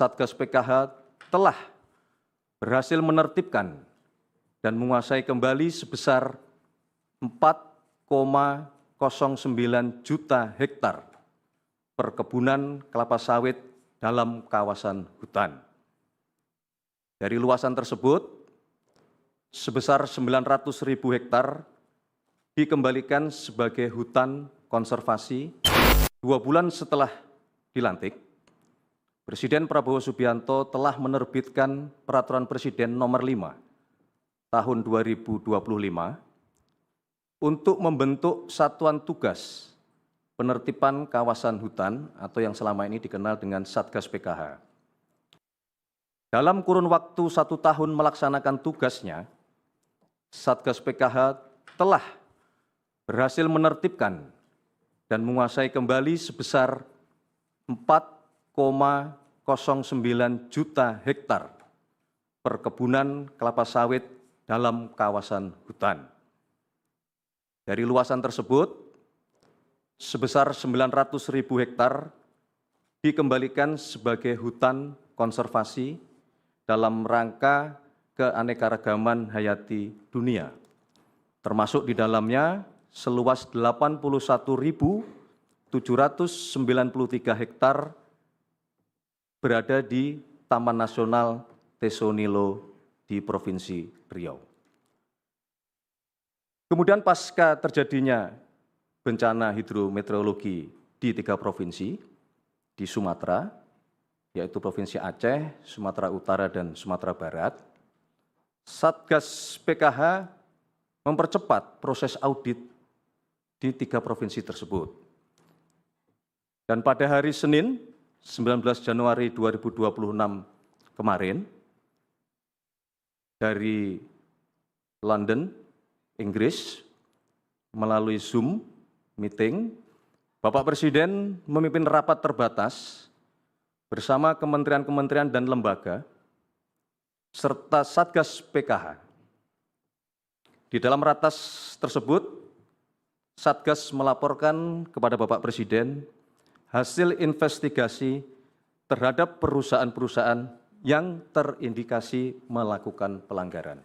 Satgas PKH telah berhasil menertibkan dan menguasai kembali sebesar 4,09 juta hektar perkebunan kelapa sawit dalam kawasan hutan. Dari luasan tersebut, sebesar 900.000 hektar dikembalikan sebagai hutan konservasi 2 bulan setelah dilantik. Presiden Prabowo Subianto telah menerbitkan Peraturan Presiden Nomor 5 Tahun 2025 untuk membentuk Satuan Tugas Penertiban Kawasan Hutan atau yang selama ini dikenal dengan Satgas PKH. Dalam kurun waktu 1 tahun melaksanakan tugasnya, Satgas PKH telah berhasil menertibkan dan menguasai kembali sebesar 4,09 juta hektar perkebunan kelapa sawit dalam kawasan hutan. Dari luasan tersebut, sebesar 900.000 hektar dikembalikan sebagai hutan konservasi dalam rangka keanekaragaman hayati dunia, termasuk di dalamnya seluas 81.793 hektar berada di Taman Nasional Tesonilo di Provinsi Riau. Kemudian pasca terjadinya bencana hidrometeorologi di 3 provinsi di Sumatera, yaitu Provinsi Aceh, Sumatera Utara, dan Sumatera Barat, Satgas PKH mempercepat proses audit di 3 provinsi tersebut. Dan pada hari Senin, 19 Januari 2026 kemarin, dari London, Inggris, melalui Zoom meeting, Bapak Presiden memimpin rapat terbatas bersama kementerian-kementerian dan lembaga, serta Satgas PKH. Di dalam ratas tersebut, Satgas melaporkan kepada Bapak Presiden hasil investigasi terhadap perusahaan-perusahaan yang terindikasi melakukan pelanggaran.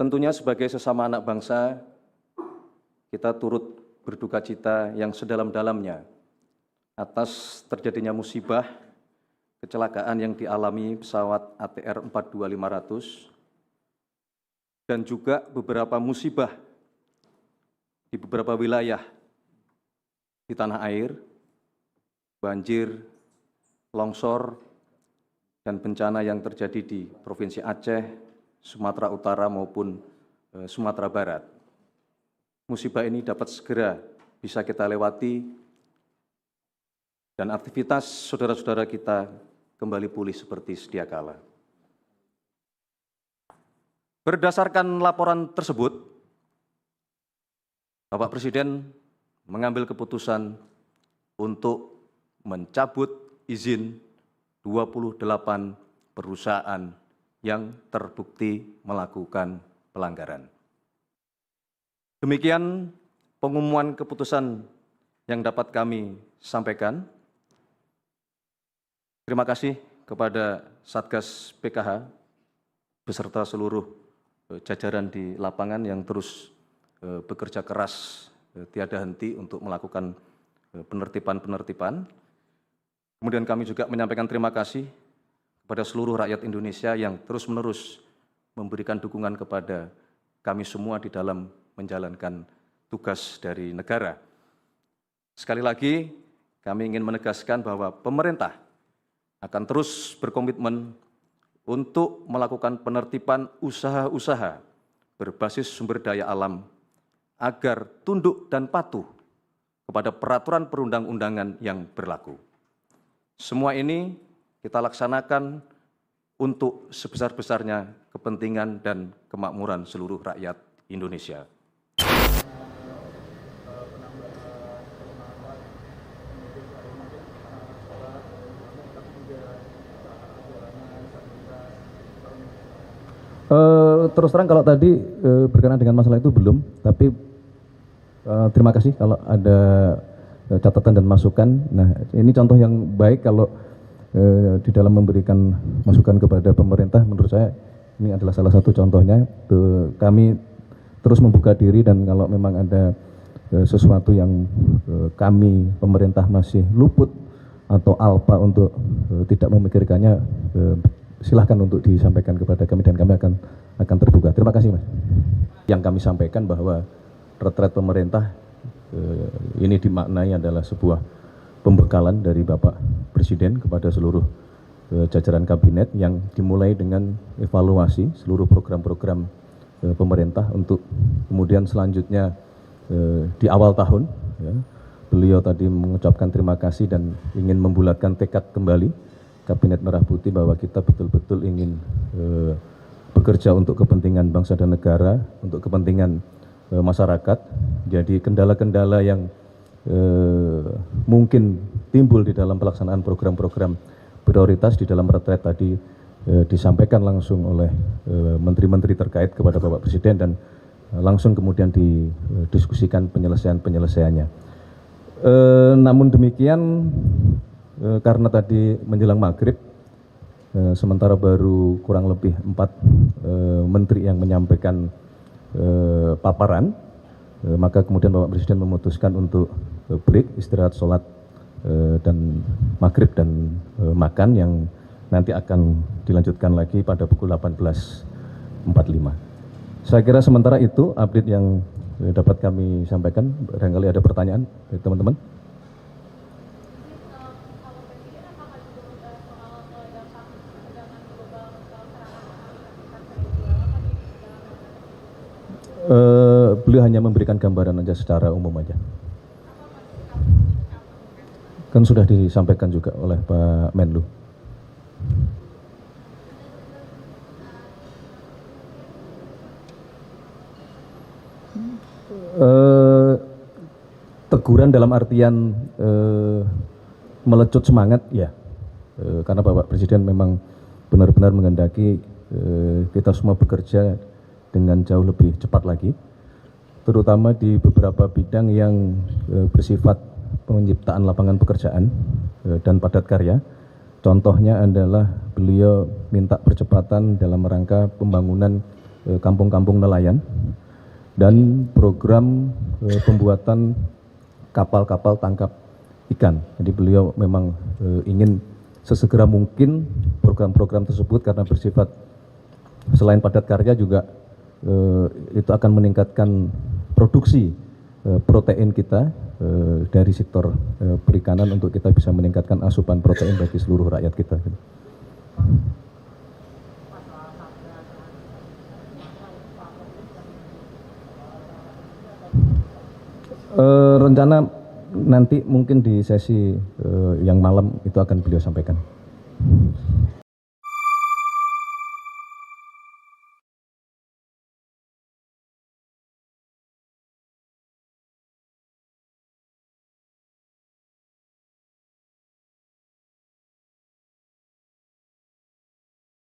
Tentunya sebagai sesama anak bangsa, kita turut berduka cita yang sedalam-dalamnya atas terjadinya musibah kecelakaan yang dialami pesawat ATR 42500 dan juga beberapa musibah di beberapa wilayah di tanah air, banjir, longsor, dan bencana yang terjadi di Provinsi Aceh, Sumatera Utara maupun Sumatera Barat. Musibah ini dapat segera bisa kita lewati dan aktivitas saudara-saudara kita kembali pulih seperti sedia kala. Berdasarkan laporan tersebut, Bapak Presiden mengambil keputusan untuk mencabut izin 28 perusahaan yang terbukti melakukan pelanggaran. Demikian pengumuman keputusan yang dapat kami sampaikan. Terima kasih kepada Satgas PKH beserta seluruh jajaran di lapangan yang terus bekerja keras tiada henti untuk melakukan penertiban-penertiban. Kemudian kami juga menyampaikan terima kasih kepada seluruh rakyat Indonesia yang terus-menerus memberikan dukungan kepada kami semua di dalam menjalankan tugas dari negara. Sekali lagi, kami ingin menegaskan bahwa pemerintah akan terus berkomitmen untuk melakukan penertiban usaha-usaha berbasis sumber daya alam agar tunduk dan patuh kepada peraturan perundang-undangan yang berlaku. Semua ini kita laksanakan untuk sebesar-besarnya kepentingan dan kemakmuran seluruh rakyat Indonesia. Terus terang kalau tadi berkenaan dengan masalah itu belum, tapi terima kasih kalau ada catatan dan masukan. Nah, ini contoh yang baik kalau di dalam memberikan masukan kepada pemerintah. Menurut saya ini adalah salah satu contohnya. Kami terus membuka diri, dan kalau memang ada sesuatu yang kami pemerintah masih luput atau alpa untuk tidak memikirkannya, silahkan untuk disampaikan kepada kami dan kami akan terbuka. Terima kasih, Mas. Yang kami sampaikan bahwa retret pemerintah ini dimaknai adalah sebuah pembekalan dari Bapak Presiden kepada seluruh jajaran kabinet, yang dimulai dengan evaluasi seluruh program-program pemerintah untuk kemudian selanjutnya di awal tahun, ya, beliau tadi mengucapkan terima kasih dan ingin membulatkan tekad kembali Kabinet Merah Putih bahwa kita betul-betul ingin bekerja untuk kepentingan bangsa dan negara, untuk kepentingan masyarakat. Jadi kendala-kendala yang mungkin timbul di dalam pelaksanaan program-program prioritas di dalam retret tadi disampaikan langsung oleh menteri-menteri terkait kepada Bapak Presiden, dan langsung kemudian didiskusikan penyelesaiannya. Namun demikian, karena tadi menjelang maghrib, sementara baru kurang lebih 4 menteri yang menyampaikan paparan, maka kemudian Bapak Presiden memutuskan untuk break, istirahat, sholat dan maghrib dan makan, yang nanti akan dilanjutkan lagi pada pukul 18.45. Saya kira sementara itu update yang dapat kami sampaikan. Barangkali ada pertanyaan dari teman-teman. Beliau hanya memberikan gambaran aja secara umum aja. Kan sudah disampaikan juga oleh Pak Menlu. Teguran dalam artian melecut semangat, ya, karena Bapak Presiden memang benar-benar menghendaki kita semua bekerja dengan jauh lebih cepat lagi, terutama di beberapa bidang yang bersifat penciptaan lapangan pekerjaan dan padat karya. Contohnya adalah beliau minta percepatan dalam rangka pembangunan kampung-kampung nelayan dan program pembuatan kapal-kapal tangkap ikan. Jadi beliau memang ingin sesegera mungkin program-program tersebut, karena bersifat selain padat karya juga itu akan meningkatkan produksi protein kita dari sektor perikanan, untuk kita bisa meningkatkan asupan protein bagi seluruh rakyat kita. Rencana nanti mungkin di sesi yang malam itu akan beliau sampaikan.